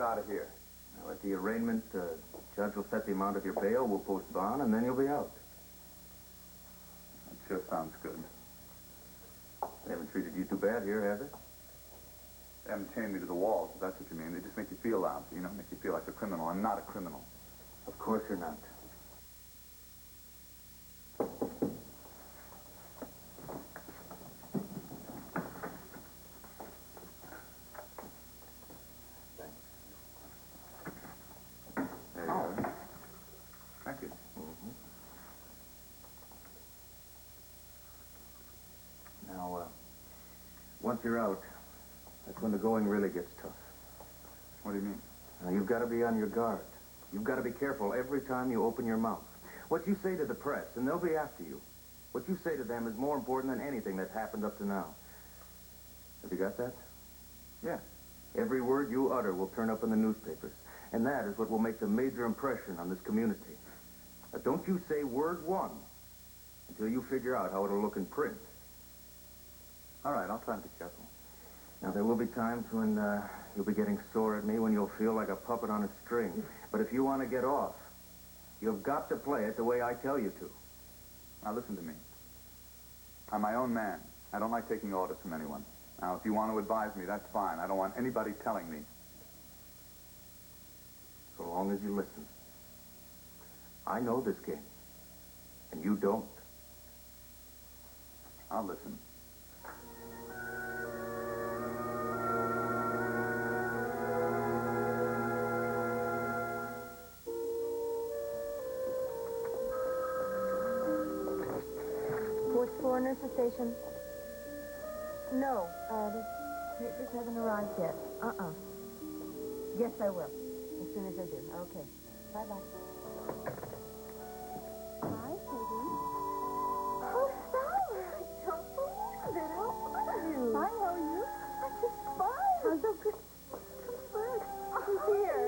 out of here. Now, at the arraignment, judge will set the amount of your bail, we'll post bond, and then you'll be out. That sure sounds good. They haven't treated you too bad here, have they? They haven't chained me to the walls, if that's what you mean. They just make you feel lousy, you know, make you feel like a criminal. I'm not a criminal. Of course you're not. There you are. Thank you. Now, once you're out, that's when the going really gets tough. What do you mean? Now, you've got to be on your guard. You've got to be careful every time you open your mouth. What you say to the press, and they'll be after you. What you say to them is more important than anything that's happened up to now. Have you got that? Yeah. Every word you utter will turn up in the newspapers. And that is what will make the major impression on this community. Now, don't you say word one until you figure out how it'll look in print. All right, I'll try to be careful. Now, there will be times when you'll be getting sore at me, when you'll feel like a puppet on a string. But if you want to get off, you've got to play it the way I tell you to. Now, listen to me. I'm my own man. I don't like taking orders from anyone. Now, if you want to advise me, that's fine. I don't want anybody telling me. So long as you listen. I know this game, and you don't. I'll listen. Nurse's station? No, the papers haven't arrived yet. Yes, I will. As soon as I do. Okay. Bye-bye. Hi, Peggy. Oh, Bauer, I don't believe it. How are you? Hi, how are you? I'm just fine. I'm so good. Come first. Who's here?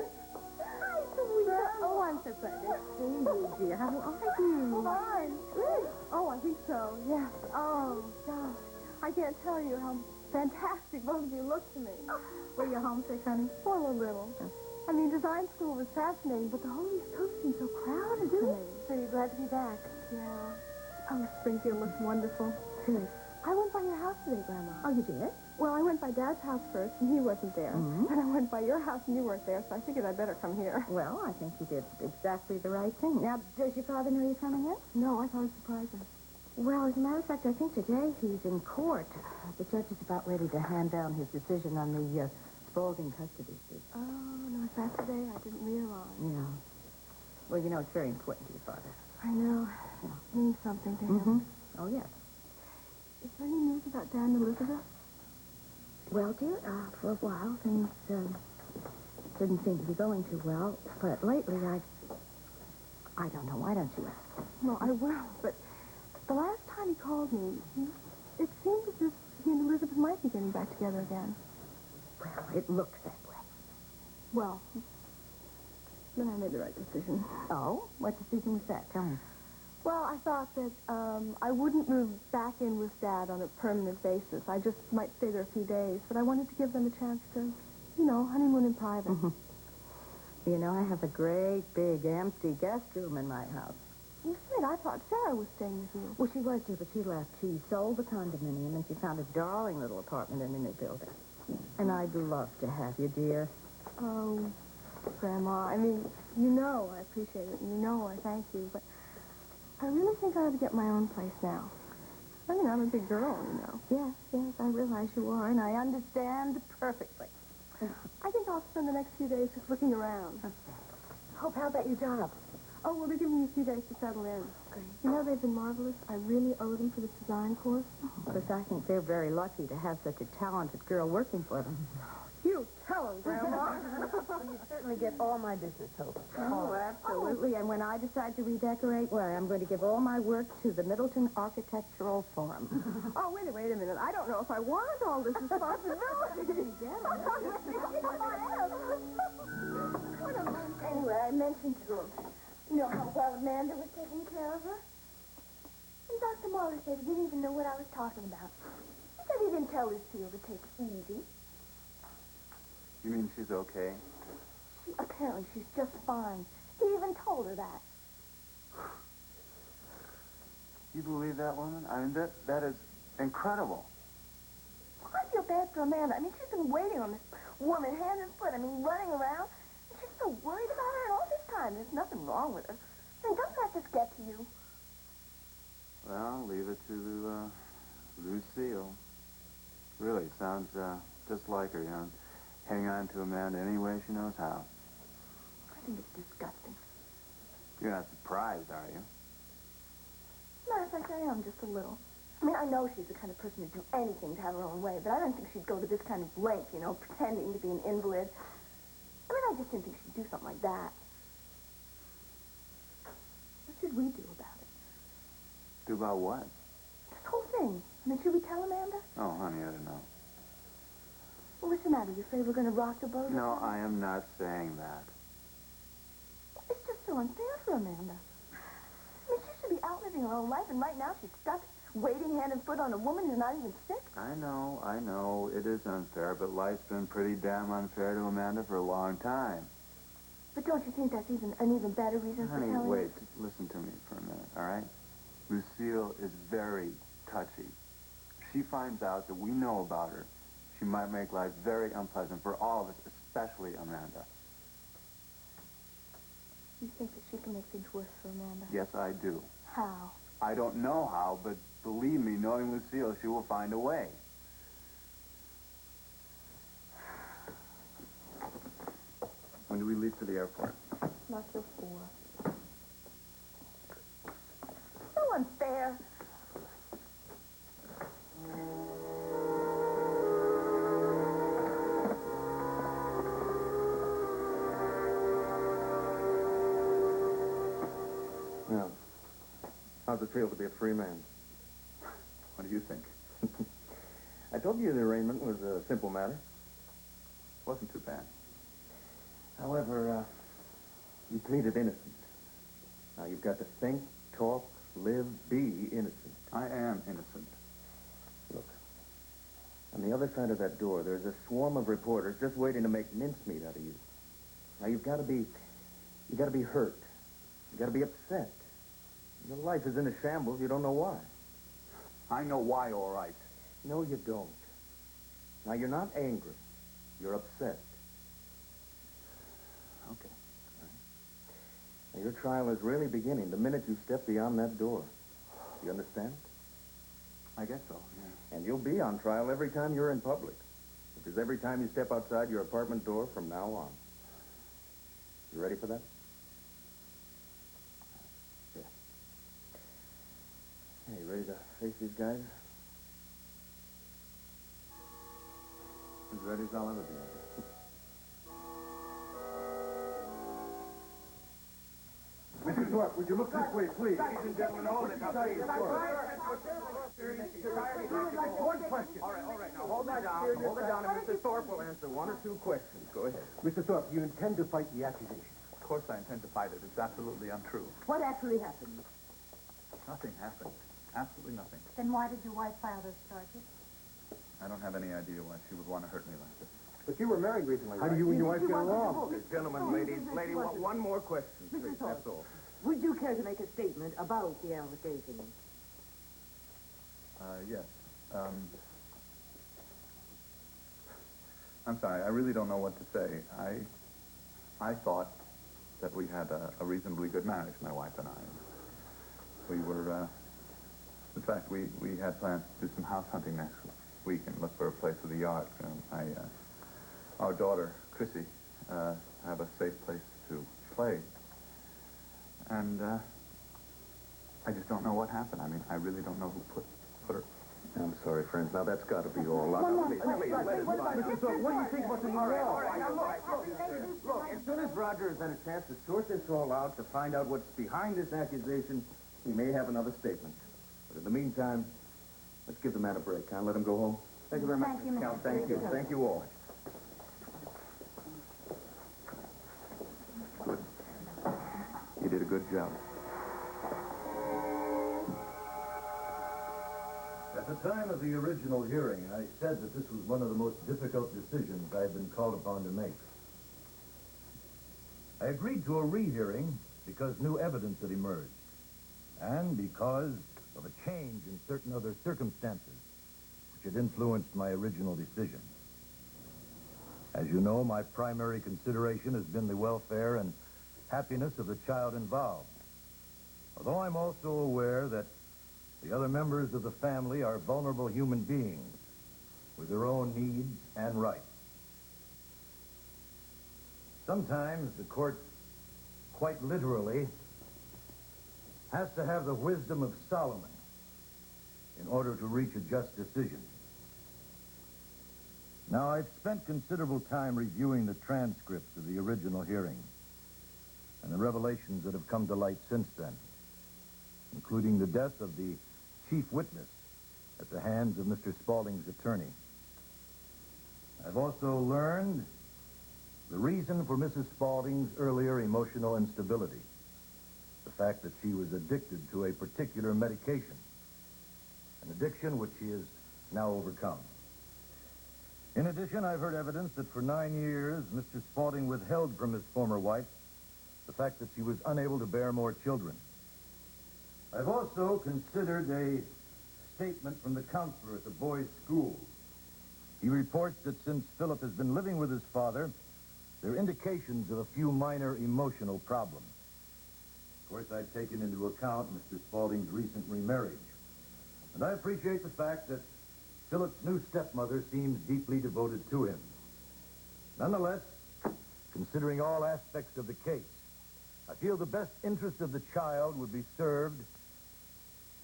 Hi, sweetheart. Oh, I'm so glad to see you, dear. How are you? Fine. Good. Oh, I think so, yes. Oh, gosh. I can't tell you how fantastic both of you look to me. Were you homesick, honey? Well, a little. I mean, design school was fascinating, but the whole East Coast seemed so crowded to me. So you're glad to be back? Yeah. Oh, Springfield looks wonderful. Good. I went by your house today, Grandma. Oh, you did? Well, I went by Dad's house first, and he wasn't there. Then I went by your house, and you weren't there, so I figured I'd better come here. Well, I think you did exactly the right thing. Now, does your father know you're coming in? No, I thought I'd surprise him. Well, as a matter of fact, I think today he's in court. The judge is about ready to hand down his decision on the Spaulding custody suit. Oh, no, is that today? I didn't realize. Yeah. Well, you know, it's very important to your father. I know. Yeah. It means something to him. Oh, yes. Is there any news about Dan and Elizabeth? Well, dear, for a while, things didn't seem to be going too well. But lately, I don't know. Why don't you ask? Well, I will, but the last time he called me, it seemed as if he and Elizabeth might be getting back together again. Well, it looks that way. Well, then I made the right decision. Oh? What decision was that? Tell me. Well, I thought that I wouldn't move back in with Dad on a permanent basis. I just might stay there a few days, but I wanted to give them a chance to, you know, honeymoon in private. You know, I have a great, big, empty guest room in my house. You said I thought Sarah was staying with you. Well, she was, dear, but she left. She sold the condominium, and she found a darling little apartment in the new building. And I'd love to have you, dear. Oh, Grandma, I mean, you know I appreciate it, and you know I thank you, but I really think I ought to get my own place now. I mean, I'm a big girl, you know. Yes, I realize you are, and I understand perfectly. I think I'll spend the next few days just looking around. Hope, how about your job? Oh, well, they're giving me a few days to settle in. Great. You know, they've been marvelous. I really owe them for this design course. Because I think they're very lucky to have such a talented girl working for them. You tell them, Grandma. You certainly get all my business, Hope. Oh, absolutely. And when I decide to redecorate, well, I'm going to give all my work to the Middleton Architectural Forum. Oh, wait a minute. I don't know if I want all this responsibility. Anyway, I mentioned to him, you know, how well Amanda was taking care of her. And Dr. Mahler said he didn't even know what I was talking about. He said he didn't tell Lucille to take it easy. You mean she's okay? Apparently she's just fine. He even told her that. You believe that woman? I mean, that is incredible. Well, I feel bad for Amanda. I mean, she's been waiting on this woman, hand and foot. I mean, running around. And she's so worried about her, and all this time there's nothing wrong with her. I mean, doesn't that just get to you? Well, leave it to Lucille. Really, sounds just like her, you know. Hang on to Amanda any way she knows how. I think it's disgusting. You're not surprised, are you? Matter of fact, I am just a little. I mean, I know she's the kind of person who'd do anything to have her own way, but I don't think she'd go to this kind of length, you know, pretending to be an invalid. I mean, I just didn't think she'd do something like that. What should we do about it? Do about what? This whole thing. I mean, should we tell Amanda? Oh, honey, I don't know. Well, what's the matter? You afraid we're going to rock the boat? No, I am not saying that. It's just so unfair for Amanda. I mean, she should be out living her own life, and right now she's stuck waiting hand and foot on a woman who's not even sick. I know. It is unfair, but life's been pretty damn unfair to Amanda for a long time. But don't you think that's an even better reason for Honey, telling wait. her? Listen to me for a minute, all right? Lucille is very touchy. If she finds out that we know about her, she might make life very unpleasant for all of us, especially Amanda. You think that she can make things worse for Amanda? Yes, I do. How? I don't know how, but believe me, knowing Lucille, she will find a way. When do we leave for the airport? Not till 4. So unfair. Well, how's it feel to be a free man? What do you think? I told you the arraignment was a simple matter. Wasn't too bad. However, you pleaded innocent. Now, you've got to think, talk, live, be innocent. I am innocent. Look, on the other side of that door, there's a swarm of reporters just waiting to make mincemeat out of you. Now, you've got to be hurt. You've got to be upset. Your life is in a shambles. You don't know why. I know why, all right. No, you don't. Now, you're not angry. You're upset. Okay. Now, your trial is really beginning the minute you step beyond that door. You understand? I guess so, yeah. And you'll be on trial every time you're in public. Which is every time you step outside your apartment door from now on. You ready for that? Yeah. Hey, you ready to face these guys? As ready as I'll ever be. Mr. Thorpe, would you look this way, please? Ladies and gentlemen, hold it. Now, please, One question. All right. Now, hold it down. Hold it down, and Mr. Thorpe will answer 1 or 2 questions. Go ahead. Mr. Thorpe, you intend to fight the accusation? Of course I intend to fight it. It's absolutely untrue. What actually happened? Nothing happened. Absolutely nothing. Then why did your wife file those charges? I don't have any idea why she would want to hurt me like this. But you were married recently. How do you and your wife get along? Gentlemen, lady, one more question, please. Thorpe. That's all. Would you care to make a statement about the allegations? Yes. I'm sorry, I really don't know what to say. I thought that we had a reasonably good marriage, my wife and I. We were, in fact, we had plans to do some house hunting next week and look for a place with a yard. Our daughter, Chrissy, have a safe place to play. And I just don't know what happened. I mean, I really don't know who put her. I'm sorry, friends. Now, that's got to be all. Please, let us by. Mr. Thorpe, what do you think about the new law? Look, as soon as Roger has had a chance to sort this all out, to find out what's behind this accusation, he may have another statement. But in the meantime, let's give the man a break, huh? Let him go home. Thank you very much. Thank you, Mr. Count, thank you. Thank you all. Good. You did a good job. At the time of the original hearing, I said that this was one of the most difficult decisions I've been called upon to make. I agreed to a rehearing because new evidence had emerged, and because of a change in certain other circumstances which had influenced my original decision. As you know, my primary consideration has been the welfare and happiness of the child involved. Although I'm also aware that the other members of the family are vulnerable human beings with their own needs and rights. Sometimes the court, quite literally, has to have the wisdom of Solomon in order to reach a just decision. Now, I've spent considerable time reviewing the transcripts of the original hearing and the revelations that have come to light since then, including the death of the chief witness at the hands of Mr. Spaulding's attorney. I've also learned the reason for Mrs. Spaulding's earlier emotional instability, the fact that she was addicted to a particular medication, an addiction which she has now overcome. In addition, I've heard evidence that for 9 years, Mr. Spaulding withheld from his former wife the fact that she was unable to bear more children. I've also considered a statement from the counselor at the boys' school. He reports that since Phillip has been living with his father, there are indications of a few minor emotional problems. Of course, I've taken into account Mr. Spaulding's recent remarriage. And I appreciate the fact that Philip's new stepmother seems deeply devoted to him. Nonetheless, considering all aspects of the case, I feel the best interest of the child would be served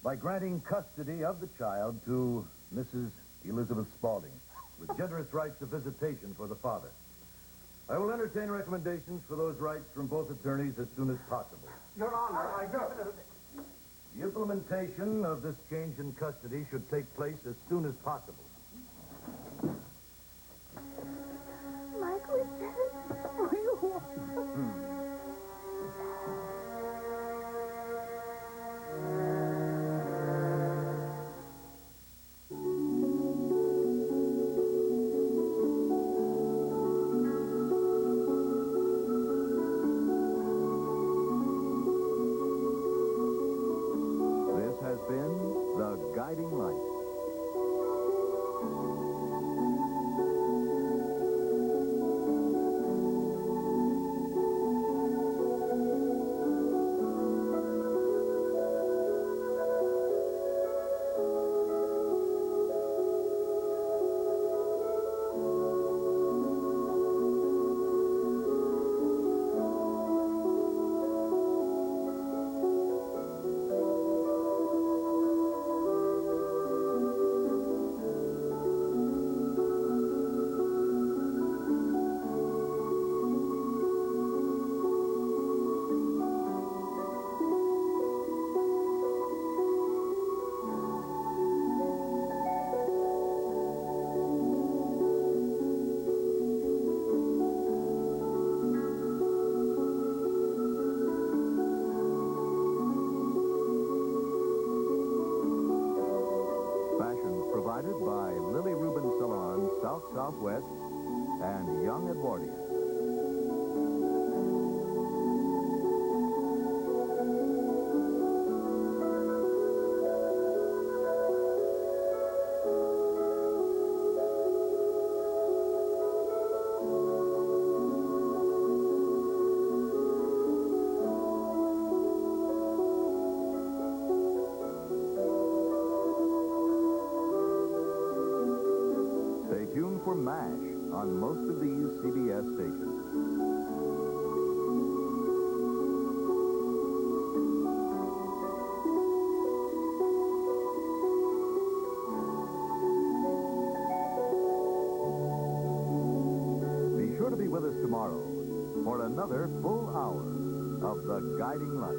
by granting custody of the child to Mrs. Elizabeth Spaulding, with generous rights of visitation for the father. I will entertain recommendations for those rights from both attorneys as soon as possible. Your Honor, I do. The implementation of this change in custody should take place as soon as possible. Mike, what do you want? This has been The Guiding Light. Provided by Lily Rubin Salon, South Southwest, and Young Edwardian. Stay tuned for MASH on most of these CBS stations. Be sure to be with us tomorrow for another full hour of The Guiding Light.